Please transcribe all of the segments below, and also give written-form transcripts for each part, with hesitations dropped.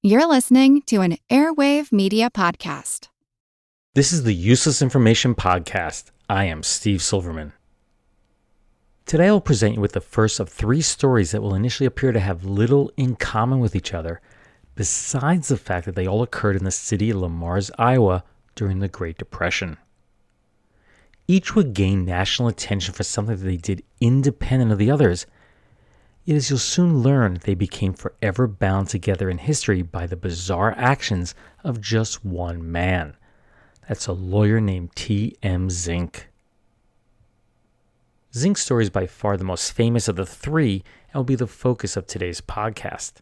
You're listening to an Airwave Media Podcast. This is the Useless Information Podcast. I am Steve Silverman. Today I will present you with the first of three stories that will initially appear to have little in common with each other, besides the fact that they all occurred in the city of Le Mars, Iowa, during the Great Depression. Each would gain national attention for something that they did independent of the others, yet as you'll soon learn, they became forever bound together in history by the bizarre actions of just one man. That's a lawyer named T.M. Zink. Zink's story is by far the most famous of the three and will be the focus of today's podcast.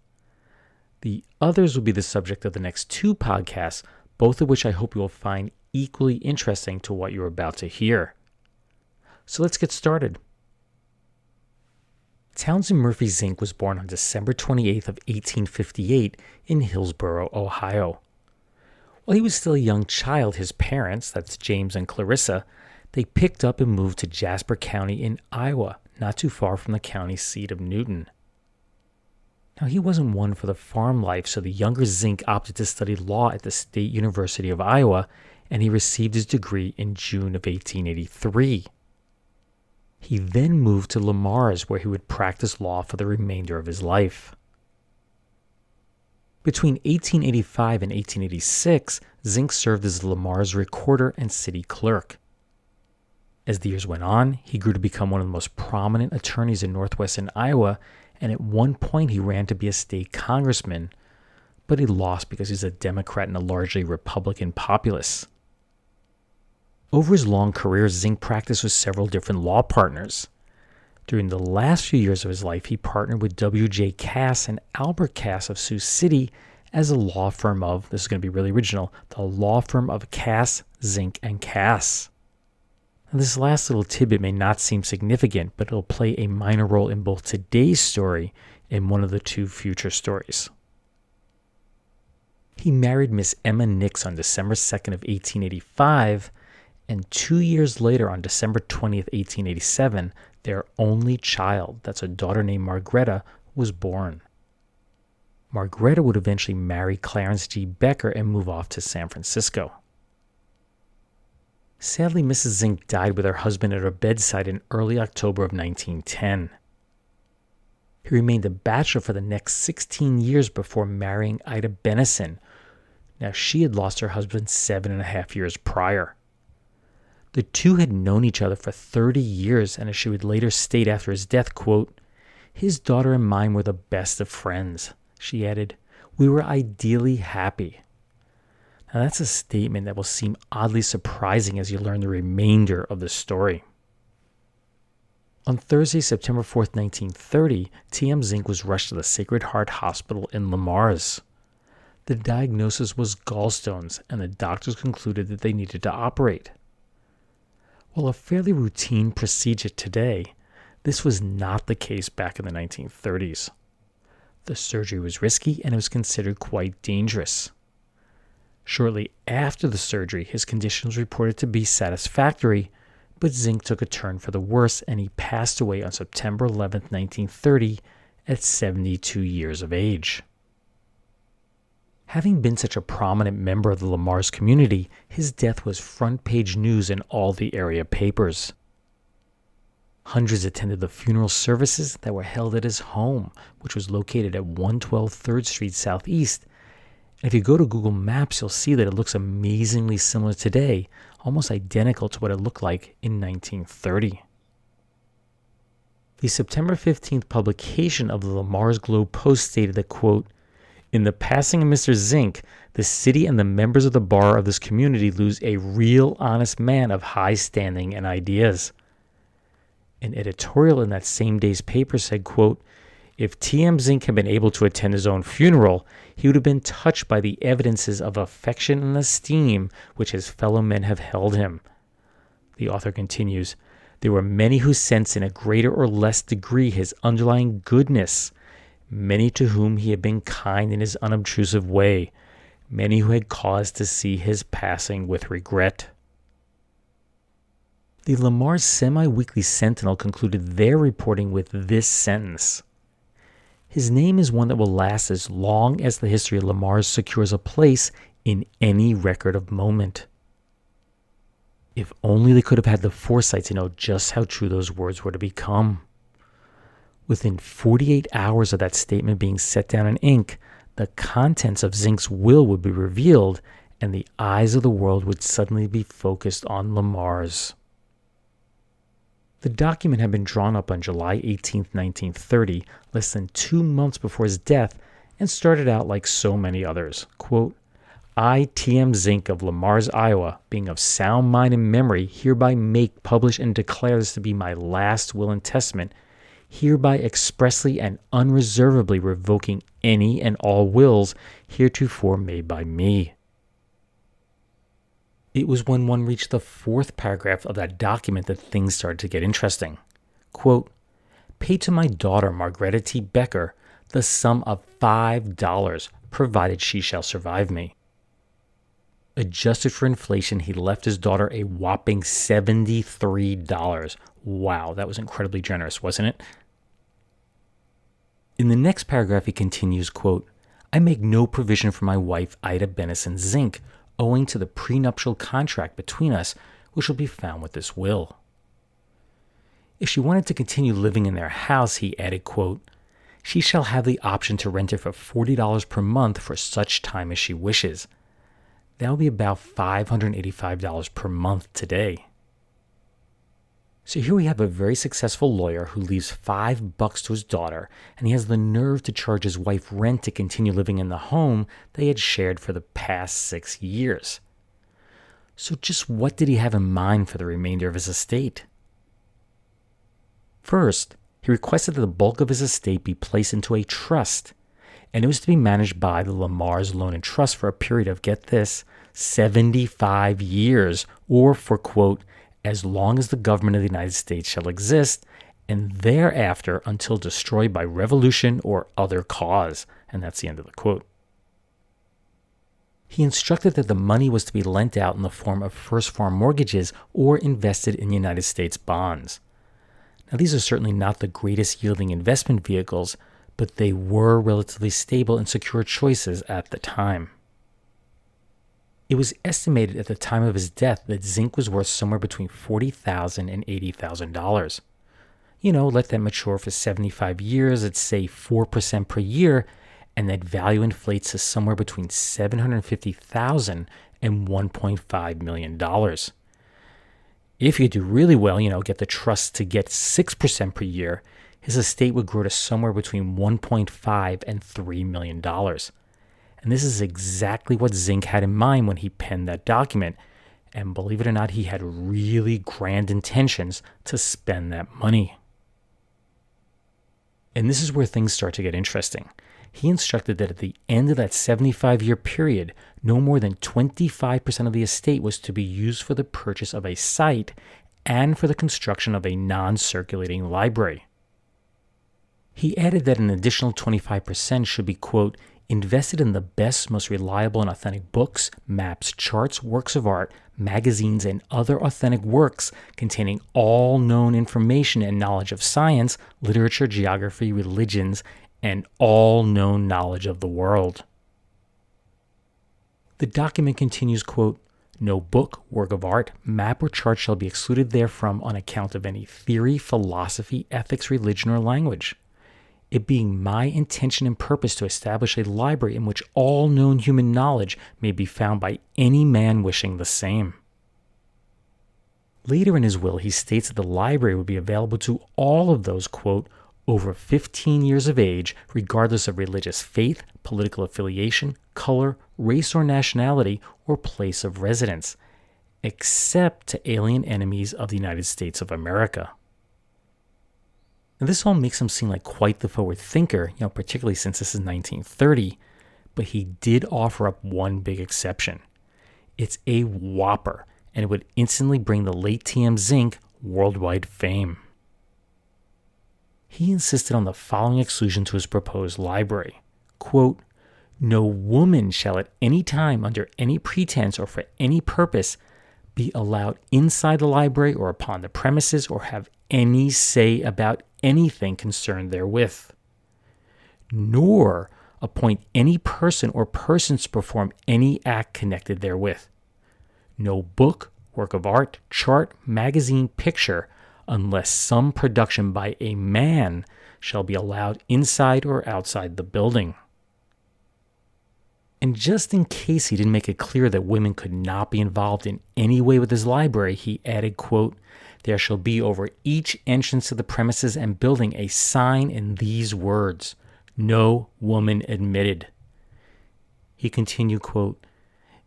The others will be the subject of the next two podcasts, both of which I hope you will find equally interesting to what you're about to hear. So let's get started. Townsend Murphy Zink was born on December 28th of 1858 in Hillsboro, Ohio. While he was still a young child, his parents, that's James and Clarissa, they picked up and moved to Jasper County in Iowa, not too far from the county seat of Newton. Now, he wasn't one for the farm life, so the younger Zink opted to study law at the State University of Iowa, and he received his degree in June of 1883. He then moved to Le Mars, where he would practice law for the remainder of his life. Between 1885 and 1886, Zink served as Le Mars recorder and city clerk. As the years went on, he grew to become one of the most prominent attorneys in northwestern Iowa, and at one point he ran to be a state congressman, but he lost because he's a Democrat and a largely Republican populace. Over his long career, Zink practiced with several different law partners. During the last few years of his life, he partnered with W.J. Cass and Albert Cass of Sioux City as a law firm of, this is going to be really original, the law firm of Cass, Zink, and Cass. Now, this last little tidbit may not seem significant, but it'll play a minor role in both today's story and one of the two future stories. He married Miss Emma Nix on December 2nd of 1885, and 2 years later, on December 20th, 1887, their only child, that's a daughter named Margareta, was born. Margareta would eventually marry Clarence G. Becker and move off to San Francisco. Sadly, Mrs. Zink died with her husband at her bedside in early October of 1910. He remained a bachelor for the next 16 years before marrying Ida Bennison. Now, she had lost her husband 7.5 years prior. The two had known each other for 30 years, and as she would later state after his death, quote, "His daughter and mine were the best of friends." She added, "We were ideally happy." Now that's a statement that will seem oddly surprising as you learn the remainder of the story. On Thursday, September 4th, 1930, T.M. Zink was rushed to the Sacred Heart Hospital in Le Mars. The diagnosis was gallstones, and the doctors concluded that they needed to operate. While a fairly routine procedure today, this was not the case back in the 1930s. The surgery was risky and it was considered quite dangerous. Shortly after the surgery, his condition was reported to be satisfactory, but Zink took a turn for the worse and he passed away on September 11th, 1930 at 72 years of age. Having been such a prominent member of the Le Mars community, his death was front-page news in all the area papers. Hundreds attended the funeral services that were held at his home, which was located at 112 3rd Street Southeast. And if you go to Google Maps, you'll see that it looks amazingly similar today, almost identical to what it looked like in 1930. The September 15th publication of the Le Mars Globe-Post stated that, quote, "In the passing of Mr. Zink, the city and the members of the bar of this community lose a real honest man of high standing and ideas." An editorial in that same day's paper said, quote, "If T.M. Zink had been able to attend his own funeral, he would have been touched by the evidences of affection and esteem which his fellow men have held him." The author continues, "There were many who sensed in a greater or less degree his underlying goodness, many to whom he had been kind in his unobtrusive way, many who had cause to see his passing with regret." The Le Mars Semi-Weekly Sentinel concluded their reporting with this sentence: His name is one that will last as long as the history of Lamar's secures a place in any record of moment. If only they could have had the foresight to know just how true those words were to become. Within 48 hours of that statement being set down in ink, the contents of Zink's will would be revealed, and the eyes of the world would suddenly be focused on Lamar's. The document had been drawn up on July 18, 1930, less than 2 months before his death, and started out like so many others. Quote, I, T.M. Zink of Lamar's, Iowa, being of sound mind and memory, hereby make, publish, and declare this to be my last will and testament, hereby expressly and unreservedly revoking any and all wills heretofore made by me. It was when one reached the fourth paragraph of that document that things started to get interesting. Quote, pay to my daughter, Margareta T. Becker, the sum of $5, provided she shall survive me. Adjusted for inflation, he left his daughter a whopping $73. Wow, that was incredibly generous, wasn't it? In the next paragraph, he continues, quote, I make no provision for my wife, Ida Benison Zink, owing to the prenuptial contract between us, which will be found with this will. If she wanted to continue living in their house, he added, quote, she shall have the option to rent it for $40 per month for such time as she wishes. That will be about $585 per month today. So here we have a very successful lawyer who leaves $5 to his daughter, and he has the nerve to charge his wife rent to continue living in the home they had shared for the past 6 years. So just what did he have in mind for the remainder of his estate? First, he requested that the bulk of his estate be placed into a trust, and it was to be managed by the Lamar's Loan and Trust for a period of, get this, 75 years, or for, quote, as long as the government of the United States shall exist, and thereafter until destroyed by revolution or other cause. And that's the end of the quote. He instructed that the money was to be lent out in the form of first farm mortgages or invested in United States bonds. Now, these are certainly not the greatest yielding investment vehicles, but they were relatively stable and secure choices at the time. It was estimated at the time of his death that Zink was worth somewhere between $40,000 and $80,000. Let that mature for 75 years at, say, 4% per year, and that value inflates to somewhere between $750,000 and $1.5 million. If you do really well, get the trust to get 6% per year, his estate would grow to somewhere between $1.5 and $3 million. And this is exactly what Zink had in mind when he penned that document. And believe it or not, he had really grand intentions to spend that money. And this is where things start to get interesting. He instructed that at the end of that 75-year period, no more than 25% of the estate was to be used for the purchase of a site and for the construction of a non-circulating library. He added that an additional 25% should be, quote, invested in the best, most reliable and authentic books, maps, charts, works of art, magazines, and other authentic works containing all known information and knowledge of science, literature, geography, religions, and all known knowledge of the world. The document continues, quote, no book, work of art, map, or chart shall be excluded therefrom on account of any theory, philosophy, ethics, religion, or language. It being my intention and purpose to establish a library in which all known human knowledge may be found by any man wishing the same. Later in his will, he states that the library would be available to all of those, quote, over 15 years of age, regardless of religious faith, political affiliation, color, race or nationality, or place of residence, except to alien enemies of the United States of America. Now, this all makes him seem like quite the forward thinker, particularly since this is 1930, but he did offer up one big exception. It's a whopper, and it would instantly bring the late T.M. Zink worldwide fame. He insisted on the following exclusion to his proposed library. Quote, no woman shall at any time, under any pretense or for any purpose, be allowed inside the library or upon the premises or have any say about anything concerned therewith. nor appoint any person or persons to perform any act connected therewith. No book, work of art, chart, magazine, picture, unless some production by a man, shall be allowed inside or outside the building. And just in case he didn't make it clear that women could not be involved in any way with his library, he added, quote, "There shall be over each entrance to the premises and building a sign in these words, 'No woman admitted.'" He continued, quote,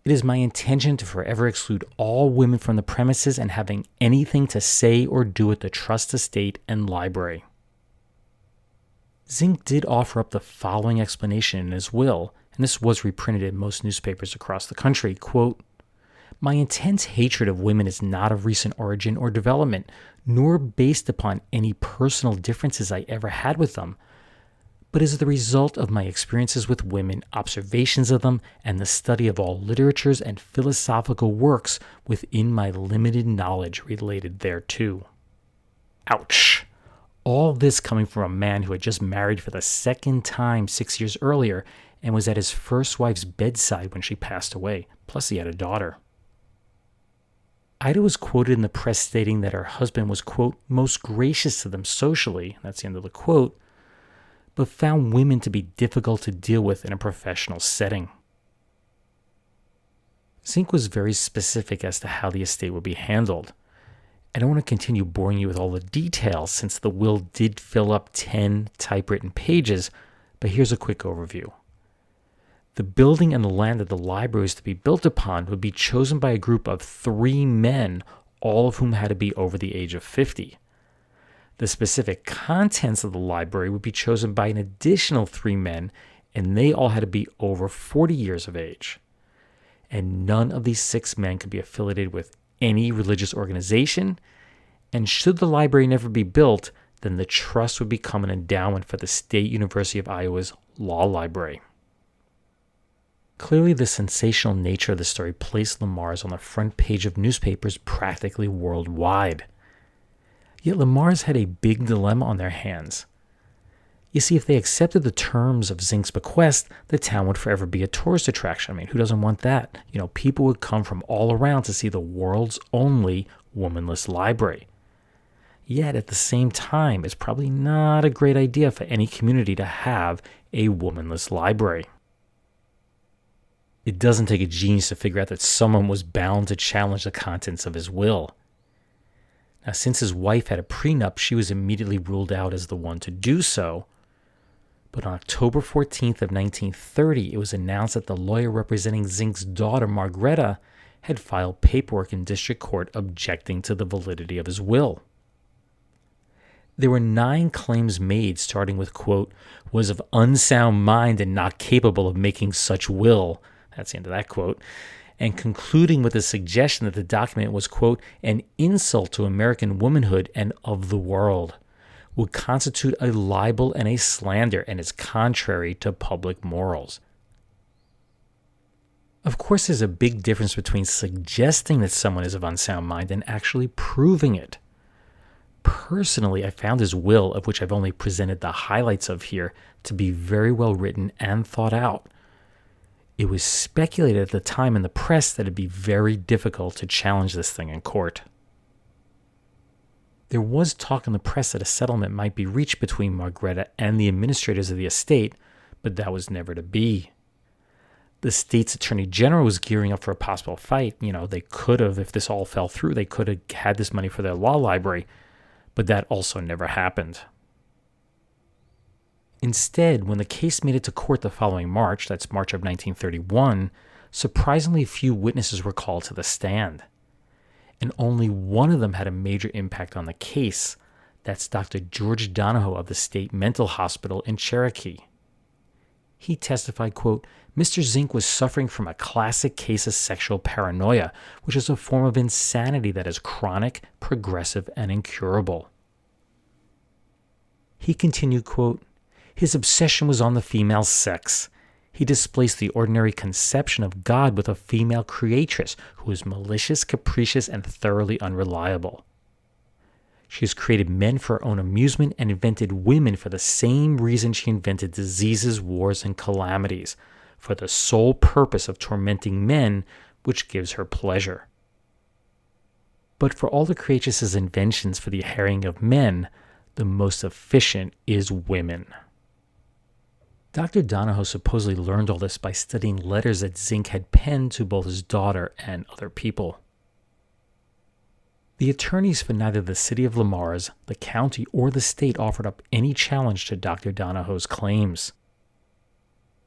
"It is my intention to forever exclude all women from the premises and having anything to say or do with the trust estate and library." Zink did offer up the following explanation in his will, and this was reprinted in most newspapers across the country, quote, "My intense hatred of women is not of recent origin or development, nor based upon any personal differences I ever had with them, but is the result of my experiences with women, observations of them, and the study of all literatures and philosophical works within my limited knowledge related thereto." Ouch! All this coming from a man who had just married for the second time 6 years earlier and was at his first wife's bedside when she passed away, plus he had a daughter. Ida was quoted in the press stating that her husband was, quote, "most gracious to them socially," that's the end of the quote, but found women to be difficult to deal with in a professional setting. Zink was very specific as to how the estate would be handled. I don't want to continue boring you with all the details since the will did fill up 10 typewritten pages, but here's a quick overview. The building and the land that the library was to be built upon would be chosen by a group of 3 men, all of whom had to be over the age of 50. The specific contents of the library would be chosen by an additional 3 men, and they all had to be over 40 years of age. And none of these 6 men could be affiliated with any religious organization, and should the library never be built, then the trust would become an endowment for the State University of Iowa's Law Library. Clearly, the sensational nature of the story placed Lamar's on the front page of newspapers practically worldwide. Yet Lamar's had a big dilemma on their hands. You see, if they accepted the terms of Zink's bequest, the town would forever be a tourist attraction. I mean, who doesn't want that? People would come from all around to see the world's only womanless library. Yet, at the same time, it's probably not a great idea for any community to have a womanless library. It doesn't take a genius to figure out that someone was bound to challenge the contents of his will. Now, since his wife had a prenup, she was immediately ruled out as the one to do so. But on October 14th of 1930, it was announced that the lawyer representing Zink's daughter, Margreta, had filed paperwork in district court objecting to the validity of his will. There were 9 claims made, starting with, quote, "was of unsound mind and not capable of making such will." That's the end of that quote. And concluding with a suggestion that the document was, quote, "an insult to American womanhood and of the world, would constitute a libel and a slander, and is contrary to public morals." Of course, there's a big difference between suggesting that someone is of unsound mind and actually proving it. Personally, I found his will, of which I've only presented the highlights of here, to be very well written and thought out. It was speculated at the time in the press that it'd be very difficult to challenge this thing in court. There was talk in the press that a settlement might be reached between Margreta and the administrators of the estate, but that was never to be. The state's attorney general was gearing up for a possible fight. They could have, if this all fell through, they could have had this money for their law library, but that also never happened. Instead, when the case made it to court the following March, that's March of 1931, surprisingly few witnesses were called to the stand. And only one of them had a major impact on the case. That's Dr. George Donahoe of the State Mental Hospital in Cherokee. He testified, quote, "Mr. Zink was suffering from a classic case of sexual paranoia, which is a form of insanity that is chronic, progressive, and incurable." He continued, quote, "His obsession was on the female sex. He displaced the ordinary conception of God with a female creatress who was malicious, capricious, and thoroughly unreliable. She has created men for her own amusement and invented women for the same reason she invented diseases, wars, and calamities, for the sole purpose of tormenting men, which gives her pleasure. But for all the creatress's inventions for the harrying of men, the most efficient is women. Dr. Donahoe supposedly learned all this by studying letters that Zink had penned to both his daughter and other people. The attorneys for neither the city of Le Mars, the county, or the state offered up any challenge to Dr. Donahoe's claims.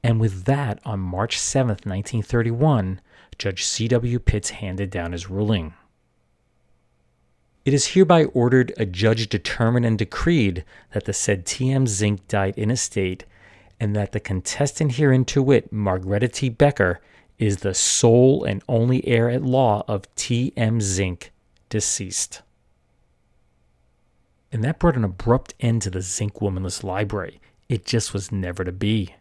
And with that, on March 7, 1931, Judge C.W. Pitts handed down his ruling. It is hereby ordered, a judge determined and decreed, that the said T.M. Zink died in estate, and that the contestant herein, to wit, Margaretta T. Becker, is the sole and only heir at law of T.M. Zink, deceased. And that brought an abrupt end to the Zink womanless library. It just was never to be.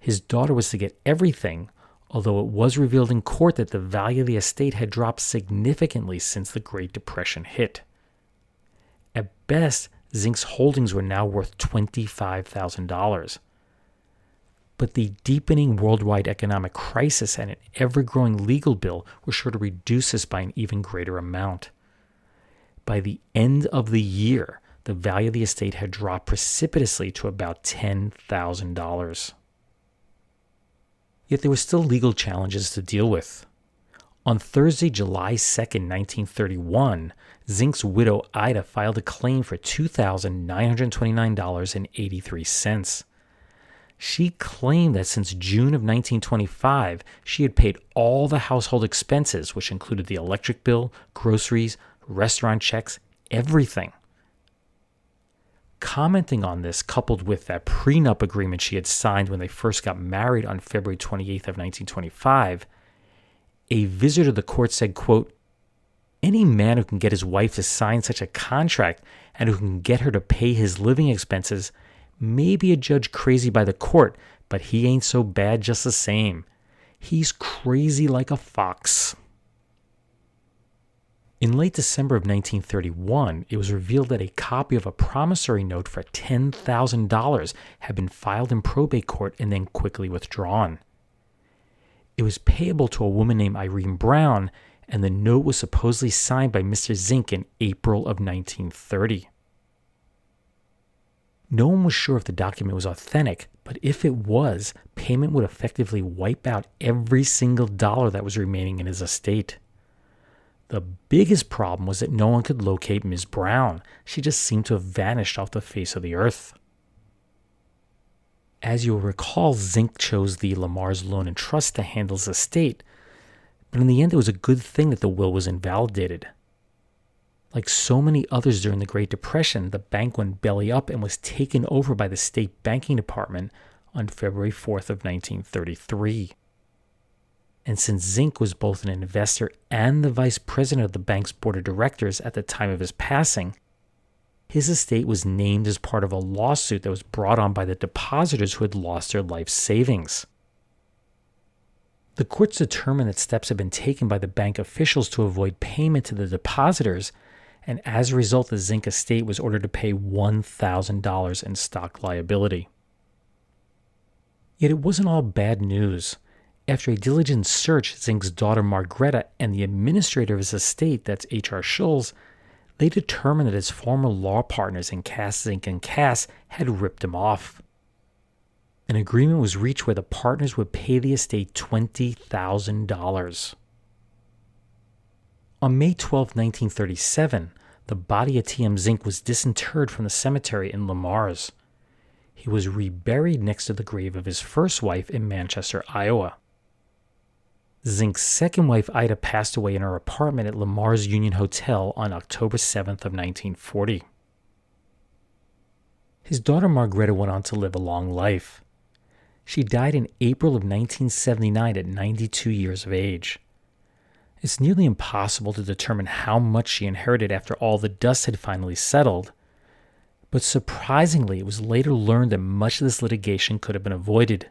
His daughter was to get everything, although it was revealed in court that the value of the estate had dropped significantly since the Great Depression hit. At best, Zink's holdings were now worth $25,000. But the deepening worldwide economic crisis and an ever-growing legal bill were sure to reduce this by an even greater amount. By the end of the year, the value of the estate had dropped precipitously to about $10,000. Yet there were still legal challenges to deal with. On Thursday, July 2, 1931, Zink's widow Ida filed a claim for $2,929.83. She claimed that since June of 1925, she had paid all the household expenses, which included the electric bill, groceries, restaurant checks, everything. Commenting on this, coupled with that prenup agreement she had signed when they first got married on February 28th of 1925, a visitor to the court said, quote, "Any man who can get his wife to sign such a contract and who can get her to pay his living expenses may be a judge crazy by the court, but he ain't so bad just the same. He's crazy like a fox." In late December of 1931, it was revealed that a copy of a promissory note for $10,000 had been filed in probate court and then quickly withdrawn. It was payable to a woman named Irene Brown, and the note was supposedly signed by Mr. Zink in April of 1930. No one was sure if the document was authentic, but if it was, payment would effectively wipe out every single dollar that was remaining in his estate. The biggest problem was that no one could locate Ms. Brown. She just seemed to have vanished off the face of the earth. As you'll recall, Zink chose the Le Mars Loan and Trust to handle his estate, but in the end it was a good thing that the will was invalidated. Like so many others during the Great Depression, the bank went belly up and was taken over by the state banking department on February 4th of 1933. And since Zink was both an investor and the vice president of the bank's board of directors at the time of his passing, his estate was named as part of a lawsuit that was brought on by the depositors who had lost their life savings. The courts determined that steps had been taken by the bank officials to avoid payment to the depositors, and as a result, the Zink estate was ordered to pay $1,000 in stock liability. Yet it wasn't all bad news. After a diligent search, Zink's daughter Margaretta and the administrator of his estate, that's H.R. Schulz, they determined that his former law partners in Cass, Zink, and Cass had ripped him off. An agreement was reached where the partners would pay the estate $20,000. On May 12, 1937, the body of T.M. Zink was disinterred from the cemetery in Le Mars. He was reburied next to the grave of his first wife in Manchester, Iowa. Zink's second wife, Ida, passed away in her apartment at Le Mars Union Hotel on October 7th of 1940. His daughter Margaretta went on to live a long life. She died in April of 1979 at 92 years of age. It's nearly impossible to determine how much she inherited after all the dust had finally settled, but surprisingly, it was later learned that much of this litigation could have been avoided.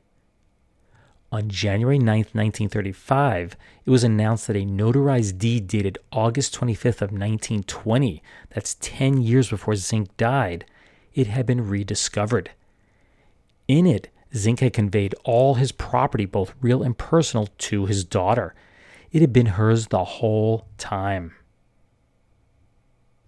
On January 9th, 1935, it was announced that a notarized deed dated August 25th of 1920, that's 10 years before Zink died, it had been rediscovered. In it, Zink had conveyed all his property, both real and personal, to his daughter. It had been hers the whole time.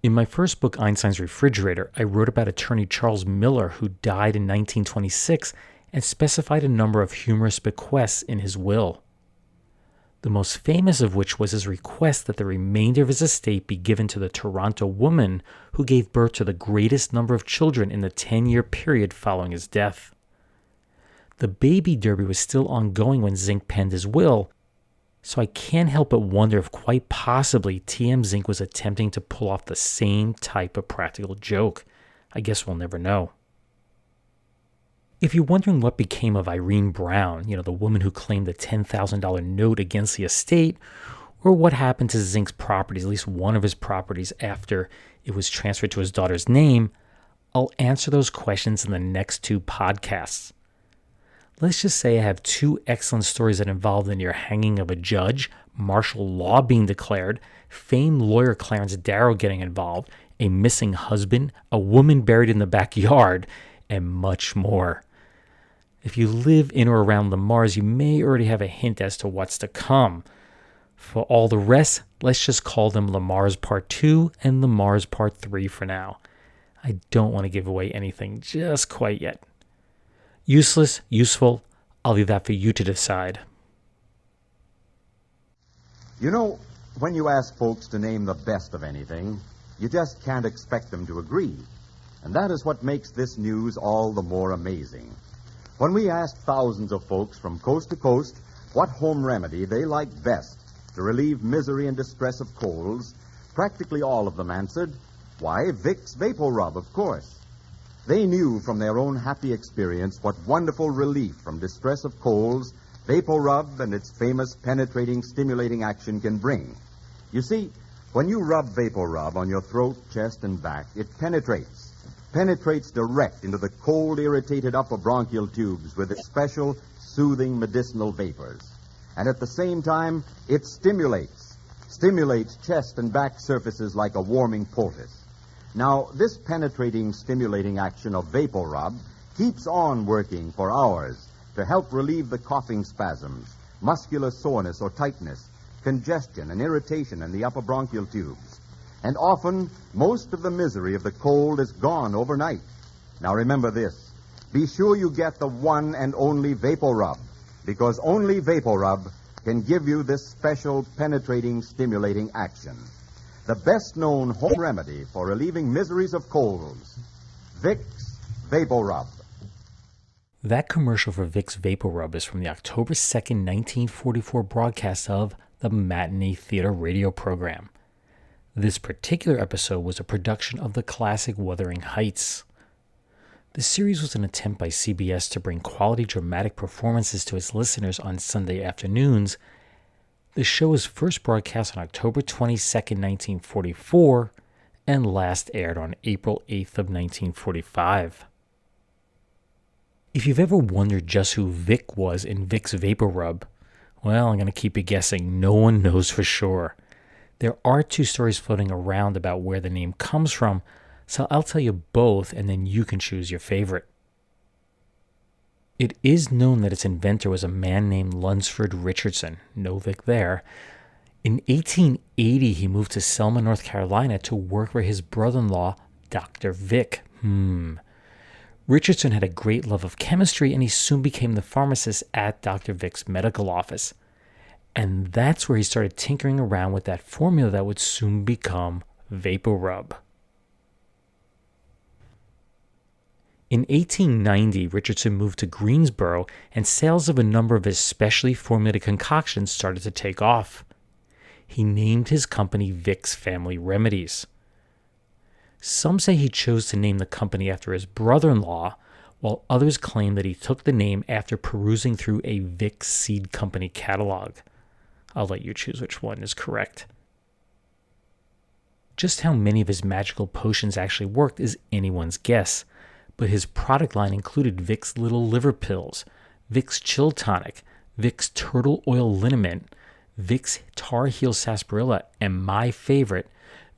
In my first book, Einstein's Refrigerator, I wrote about attorney Charles Miller, who died in 1926, and specified a number of humorous bequests in his will. The most famous of which was his request that the remainder of his estate be given to the Toronto woman who gave birth to the greatest number of children in the 10-year period following his death. The baby derby was still ongoing when Zink penned his will, so I can't help but wonder if quite possibly T.M. Zink was attempting to pull off the same type of practical joke. I guess we'll never know. If you're wondering what became of Irene Brown, the woman who claimed the $10,000 note against the estate, or what happened to Zink's properties, at least one of his properties, after it was transferred to his daughter's name, I'll answer those questions in the next two podcasts. Let's just say I have two excellent stories that involve the near hanging of a judge, martial law being declared, famed lawyer Clarence Darrow getting involved, a missing husband, a woman buried in the backyard, and much more. If you live in or around the Mars, you may already have a hint as to what's to come. For all the rest, let's just call them the Mars Part 2 and the Mars Part 3 for now. I don't want to give away anything just quite yet. Useless, useful, I'll leave that for you to decide. When you ask folks to name the best of anything, you just can't expect them to agree. And that is what makes this news all the more amazing. When we asked thousands of folks from coast to coast what home remedy they liked best to relieve misery and distress of colds, practically all of them answered, why, Vicks VapoRub, of course. They knew from their own happy experience what wonderful relief from distress of colds VapoRub and its famous penetrating, stimulating action can bring. You see, when you rub VapoRub on your throat, chest, and back, it penetrates direct into the cold, irritated upper bronchial tubes with its special, soothing medicinal vapors. And at the same time, it stimulates chest and back surfaces like a warming poultice. Now, this penetrating, stimulating action of VapoRub keeps on working for hours to help relieve the coughing spasms, muscular soreness or tightness, congestion and irritation in the upper bronchial tubes. And often, most of the misery of the cold is gone overnight. Now, remember this. Be sure you get the one and only VapoRub, because only VapoRub can give you this special penetrating, stimulating action. The best-known home remedy for relieving miseries of colds, Vicks VapoRub. That commercial for Vicks VapoRub is from the October 2nd, 1944 broadcast of the Matinee Theater radio program. This particular episode was a production of the classic Wuthering Heights. The series was an attempt by CBS to bring quality dramatic performances to its listeners on Sunday afternoons. The show was first broadcast on October 22nd, 1944, and last aired on April 8th of 1945. If you've ever wondered just who Vic was in Vicks VapoRub, well, I'm going to keep you guessing. No one knows for sure. There are two stories floating around about where the name comes from, so I'll tell you both, and then you can choose your favorite. It is known that its inventor was a man named Lunsford Richardson. No Vic there. In 1880, he moved to Selma, North Carolina to work for his brother-in-law, Dr. Vic. Richardson had a great love of chemistry, and he soon became the pharmacist at Dr. Vic's medical office. And that's where he started tinkering around with that formula that would soon become VapoRub. In 1890, Richardson moved to Greensboro, and sales of a number of his specially formulated concoctions started to take off. He named his company Vicks Family Remedies. Some say he chose to name the company after his brother-in-law, while others claim that he took the name after perusing through a Vicks Seed Company catalog. I'll let you choose which one is correct. Just how many of his magical potions actually worked is anyone's guess, but his product line included Vicks Little Liver Pills, Vicks Chill Tonic, Vicks Turtle Oil Liniment, Vicks Tar Heel Sarsaparilla, and my favorite,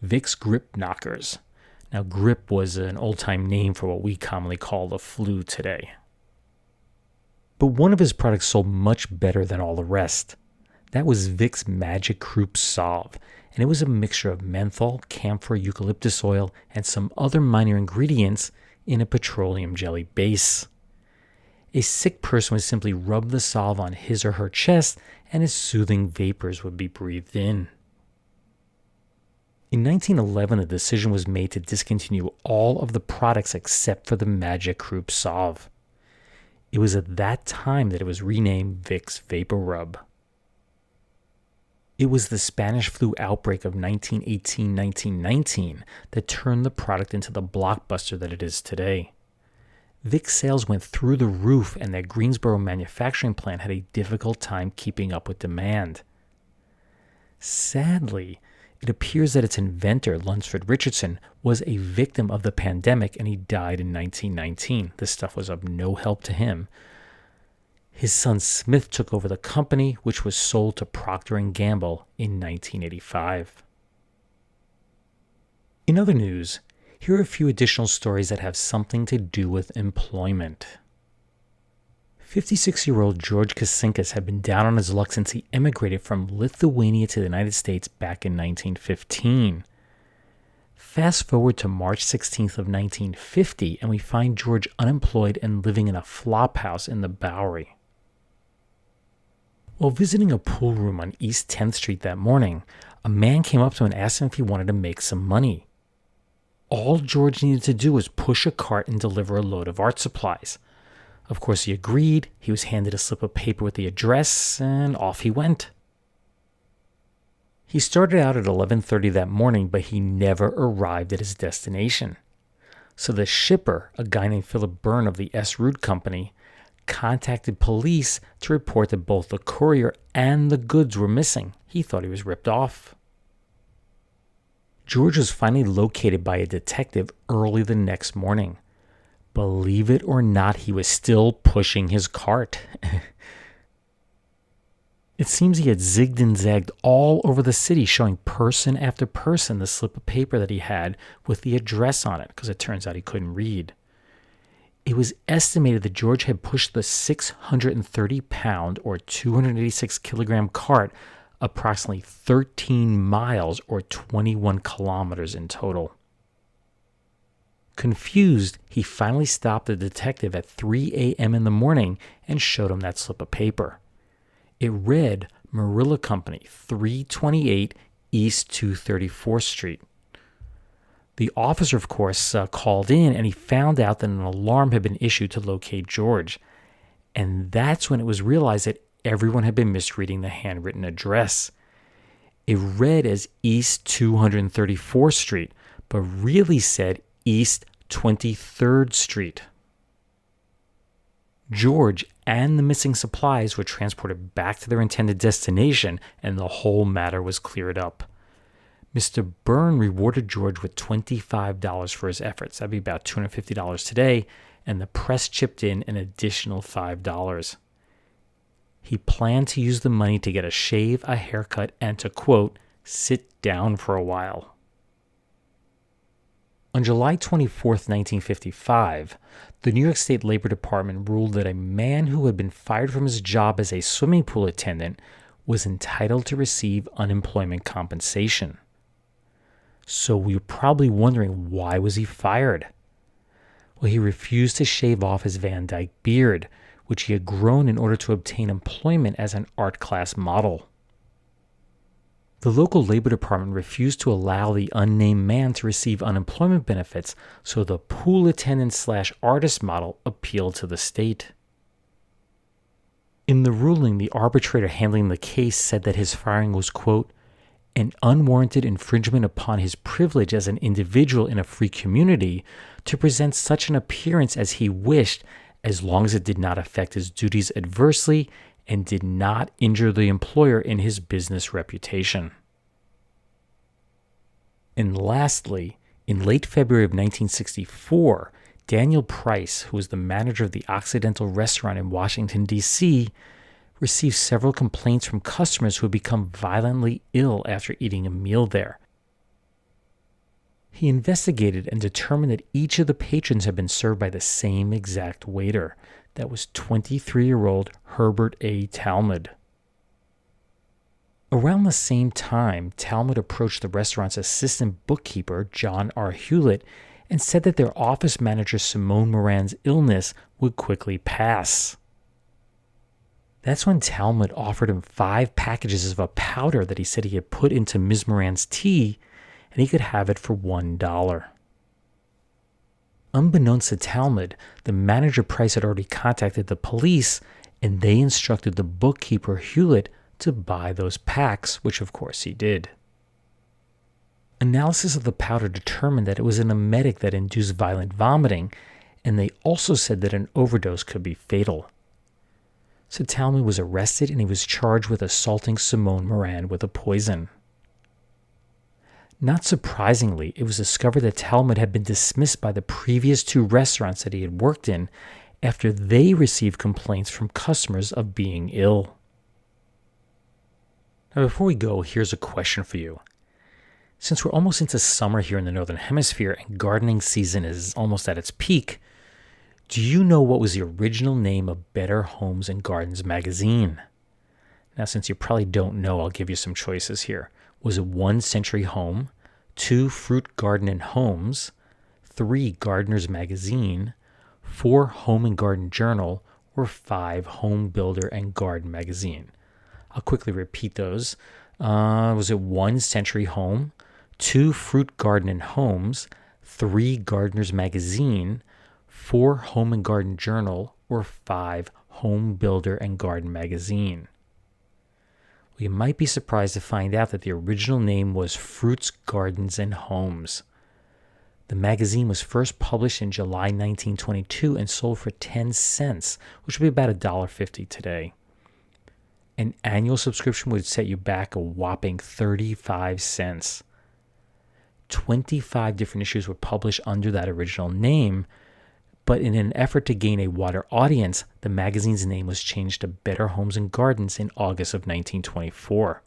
Vicks Grip Knockers. Now, grip was an old-time name for what we commonly call the flu today. But one of his products sold much better than all the rest. That was Vicks Magic Croup Salve, and it was a mixture of menthol, camphor, eucalyptus oil, and some other minor ingredients in a petroleum jelly base. A sick person would simply rub the salve on his or her chest, and his soothing vapors would be breathed in. In 1911, the decision was made to discontinue all of the products except for the Magic Croup Salve. It was at that time that it was renamed Vicks Vapor Rub. It was the Spanish flu outbreak of 1918-1919 that turned the product into the blockbuster that it is today. Vicks sales went through the roof, and their Greensboro manufacturing plant had a difficult time keeping up with demand. Sadly, it appears that its inventor, Lunsford Richardson, was a victim of the pandemic, and he died in 1919. This stuff was of no help to him. His son Smith took over the company, which was sold to Procter & Gamble in 1985. In other news, here are a few additional stories that have something to do with employment. 56-year-old George Kasinkas had been down on his luck since he emigrated from Lithuania to the United States back in 1915. Fast forward to March 16th of 1950, and we find George unemployed and living in a flophouse in the Bowery. While visiting a pool room on East 10th Street that morning, a man came up to him and asked him if he wanted to make some money. All George needed to do was push a cart and deliver a load of art supplies. Of course, he agreed. He was handed a slip of paper with the address, and off he went. He started out at 11:30 that morning, but he never arrived at his destination. So the shipper, a guy named Philip Byrne of the S. Root Company, contacted police to report that both the courier and the goods were missing. He thought he was ripped off. George was finally located by a detective early the next morning. Believe it or not, he was still pushing his cart. It seems he had zigged and zagged all over the city, showing person after person the slip of paper that he had with the address on it, because it turns out he couldn't read. It was estimated that George had pushed the 630-pound or 286-kilogram cart approximately 13 miles or 21 kilometers in total. Confused, he finally stopped the detective at 3 a.m. in the morning and showed him that slip of paper. It read Marilla Company, 328 East 234th Street. The officer, of course, called in, and he found out that an alarm had been issued to locate George. And that's when it was realized that everyone had been misreading the handwritten address. It read as East 234th Street, but really said East 23rd Street. George and the missing supplies were transported back to their intended destination, and the whole matter was cleared up. Mr. Byrne rewarded George with $25 for his efforts. That'd be about $250 today, and the press chipped in an additional $5. He planned to use the money to get a shave, a haircut, and to, quote, sit down for a while. On July 24, 1955, the New York State Labor Department ruled that a man who had been fired from his job as a swimming pool attendant was entitled to receive unemployment compensation. So you're probably wondering, why was he fired? Well, he refused to shave off his Van Dyke beard, which he had grown in order to obtain employment as an art class model. The local labor department refused to allow the unnamed man to receive unemployment benefits, so the pool attendant/artist model appealed to the state. In the ruling, the arbitrator handling the case said that his firing was, quote, an unwarranted infringement upon his privilege as an individual in a free community to present such an appearance as he wished, as long as it did not affect his duties adversely and did not injure the employer in his business reputation. And lastly, in late February of 1964, Daniel Price, who was the manager of the Occidental restaurant in Washington, D.C., received several complaints from customers who had become violently ill after eating a meal there. He investigated and determined that each of the patrons had been served by the same exact waiter. That was 23-year-old Herbert A. Talmud. Around the same time, Talmud approached the restaurant's assistant bookkeeper, John R. Hewlett, and said that their office manager Simone Moran's illness would quickly pass. That's when Talmud offered him 5 packages of a powder that he said he had put into Ms. Moran's tea, and he could have it for $1. Unbeknownst to Talmud, the manager Price had already contacted the police, and they instructed the bookkeeper Hewlett to buy those packs, which of course he did. Analysis of the powder determined that it was an emetic that induced violent vomiting, and they also said that an overdose could be fatal. So Talmud was arrested and he was charged with assaulting Simone Moran with a poison. Not surprisingly, it was discovered that Talmud had been dismissed by the previous 2 restaurants that he had worked in after they received complaints from customers of being ill. Now, before we go, here's a question for you. Since we're almost into summer here in the Northern Hemisphere and gardening season is almost at its peak, do you know what was the original name of Better Homes and Gardens magazine? Now, since you probably don't know, I'll give you some choices here. Was it 1 Century Home, 2 Fruit Garden and Homes, 3 Gardeners Magazine, 4 Home and Garden Journal, or 5 Home Builder and Garden Magazine? I'll quickly repeat those. Was it 1 Century Home, 2 Fruit Garden and Homes, 3 Gardeners Magazine, 4 Home and Garden Journal, or 5 Home Builder and Garden Magazine? Well, you might be surprised to find out that the original name was Fruits, Gardens, and Homes. The magazine was first published in July 1922 and sold for 10 cents, which would be about $1.50 today. An annual subscription would set you back a whopping 35 cents. 25 different issues were published under that original name, but in an effort to gain a wider audience, the magazine's name was changed to Better Homes and Gardens in August of 1924.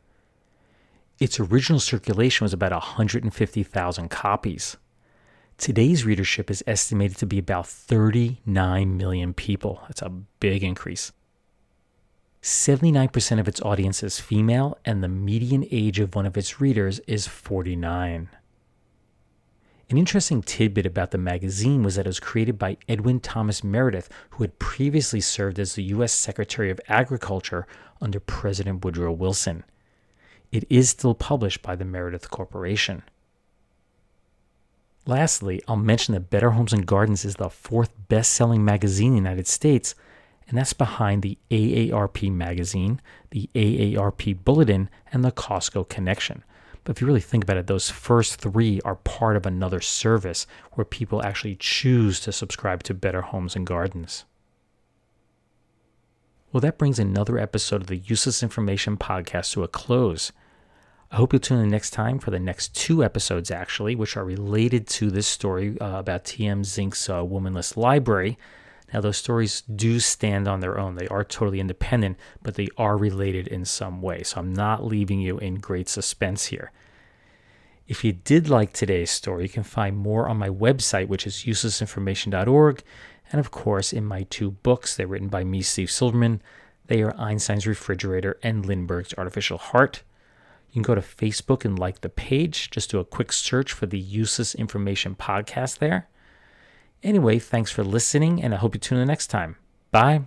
Its original circulation was about 150,000 copies. Today's readership is estimated to be about 39 million people. That's a big increase. 79% of its audience is female, and the median age of one of its readers is 49. An interesting tidbit about the magazine was that it was created by Edwin Thomas Meredith, who had previously served as the U.S. Secretary of Agriculture under President Woodrow Wilson. It is still published by the Meredith Corporation. Lastly, I'll mention that Better Homes and Gardens is the 4th best-selling magazine in the United States, and that's behind the AARP magazine, the AARP Bulletin, and the Costco Connection. But if you really think about it, those first 3 are part of another service where people actually choose to subscribe to Better Homes and Gardens. Well, that brings another episode of the Useless Information Podcast to a close. I hope you'll tune in next time for the next 2 episodes, actually, which are related to this story about TM Zink's womanless library. Now, those stories do stand on their own. They are totally independent, but they are related in some way. So I'm not leaving you in great suspense here. If you did like today's story, you can find more on my website, which is uselessinformation.org. And of course, in my 2 books, they're written by me, Steve Silverman. They are Einstein's Refrigerator and Lindbergh's Artificial Heart. You can go to Facebook and like the page. Just do a quick search for the Useless Information Podcast there. Anyway, thanks for listening, and I hope you tune in next time. Bye.